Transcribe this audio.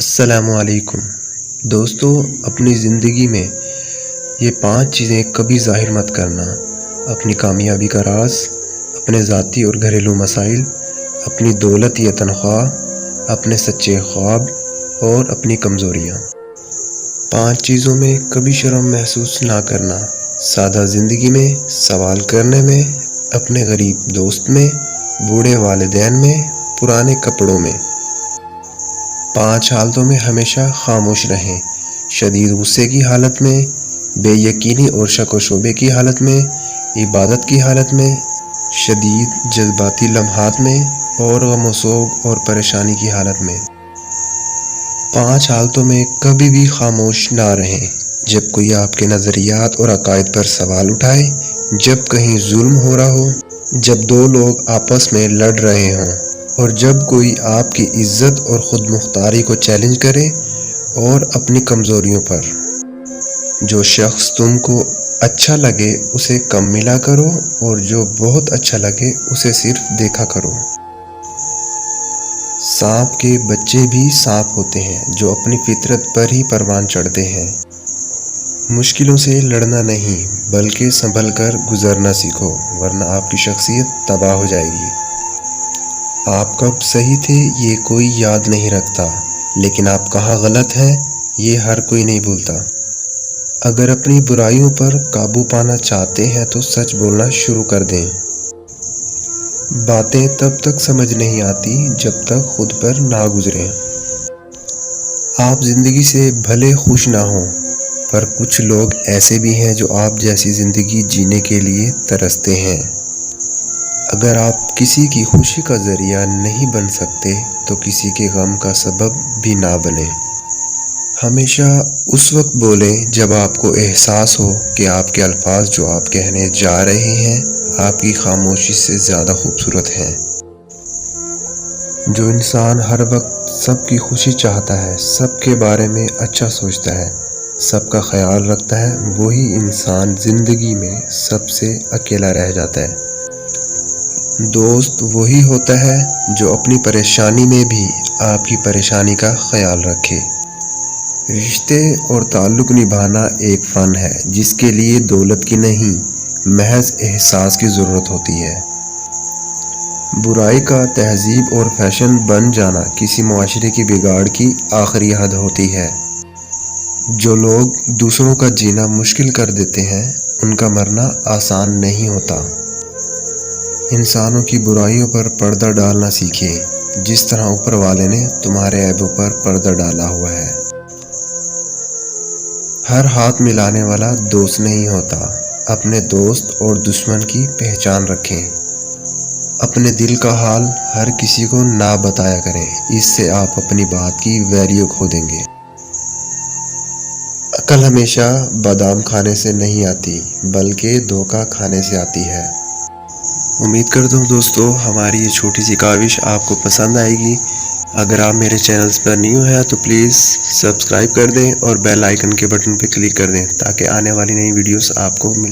السلام علیکم دوستو، اپنی زندگی میں یہ 5 چیزیں کبھی ظاہر مت کرنا: اپنی کامیابی کا راز، اپنے ذاتی اور گھریلو مسائل، اپنی دولت یا تنخواہ، اپنے سچے خواب اور اپنی کمزوریاں۔ 5 چیزوں میں کبھی شرم محسوس نہ کرنا: سادہ زندگی میں، سوال کرنے میں، اپنے غریب دوست میں، بوڑھے والدین میں، پرانے کپڑوں میں۔ 5 حالتوں میں ہمیشہ خاموش رہیں: شدید غصے کی حالت میں، بے یقینی اور شک و شبے کی حالت میں، عبادت کی حالت میں، شدید جذباتی لمحات میں، اور غم و سوگ اور پریشانی کی حالت میں۔ 5 حالتوں میں کبھی بھی خاموش نہ رہیں: جب کوئی آپ کے نظریات اور عقائد پر سوال اٹھائے، جب کہیں ظلم ہو رہا ہو، جب 2 لوگ آپس میں لڑ رہے ہوں، اور جب کوئی آپ کی عزت اور خود مختاری کو چیلنج کرے، اور اپنی کمزوریوں پر۔ جو شخص تم کو اچھا لگے اسے کم ملا کرو، اور جو بہت اچھا لگے اسے صرف دیکھا کرو۔ سانپ کے بچے بھی سانپ ہوتے ہیں جو اپنی فطرت پر ہی پروان چڑھتے ہیں۔ مشکلوں سے لڑنا نہیں بلکہ سنبھل کر گزرنا سیکھو، ورنہ آپ کی شخصیت تباہ ہو جائے گی۔ آپ کب صحیح تھے یہ کوئی یاد نہیں رکھتا، لیکن آپ کہاں غلط ہیں یہ ہر کوئی نہیں بھولتا۔ اگر اپنی برائیوں پر قابو پانا چاہتے ہیں تو سچ بولنا شروع کر دیں۔ باتیں تب تک سمجھ نہیں آتی جب تک خود پر نہ گزریں۔ آپ زندگی سے بھلے خوش نہ ہوں، پر کچھ لوگ ایسے بھی ہیں جو آپ جیسی زندگی جینے کے لیے ترستے ہیں۔ اگر آپ کسی کی خوشی کا ذریعہ نہیں بن سکتے تو کسی کے غم کا سبب بھی نہ بنیں۔ ہمیشہ اس وقت بولیں جب آپ کو احساس ہو کہ آپ کے الفاظ جو آپ کہنے جا رہے ہیں آپ کی خاموشی سے زیادہ خوبصورت ہیں۔ جو انسان ہر وقت سب کی خوشی چاہتا ہے، سب کے بارے میں اچھا سوچتا ہے، سب کا خیال رکھتا ہے، وہی انسان زندگی میں سب سے اکیلا رہ جاتا ہے۔ دوست وہی ہوتا ہے جو اپنی پریشانی میں بھی آپ کی پریشانی کا خیال رکھے۔ رشتے اور تعلق نبھانا ایک فن ہے جس کے لیے دولت کی نہیں، محض احساس کی ضرورت ہوتی ہے۔ برائی کا تہذیب اور فیشن بن جانا کسی معاشرے کی بگاڑ کی آخری حد ہوتی ہے۔ جو لوگ دوسروں کا جینا مشکل کر دیتے ہیں ان کا مرنا آسان نہیں ہوتا۔ انسانوں کی برائیوں پر پردہ ڈالنا سیکھیں، جس طرح اوپر والے نے تمہارے عیبوں پر پردہ ڈالا ہوا ہے۔ ہر ہاتھ ملانے والا دوست نہیں ہوتا۔ اپنے دوست اور دشمن کی پہچان رکھیں۔ اپنے دل کا حال ہر کسی کو نہ بتایا کریں، اس سے آپ اپنی بات کی ویلیو کھو دیں گے۔ عقل ہمیشہ بادام کھانے سے نہیں آتی بلکہ دھوکہ کھانے سے آتی ہے۔ امید کرتا ہوں دوستو ہماری یہ چھوٹی سی کاوش آپ کو پسند آئے گی۔ اگر آپ میرے چینلز پر نیو ہیں تو پلیز سبسکرائب کر دیں اور بیل آئیکن کے بٹن پہ کلک کر دیں تاکہ آنے والی نئی ویڈیوز آپ کو مل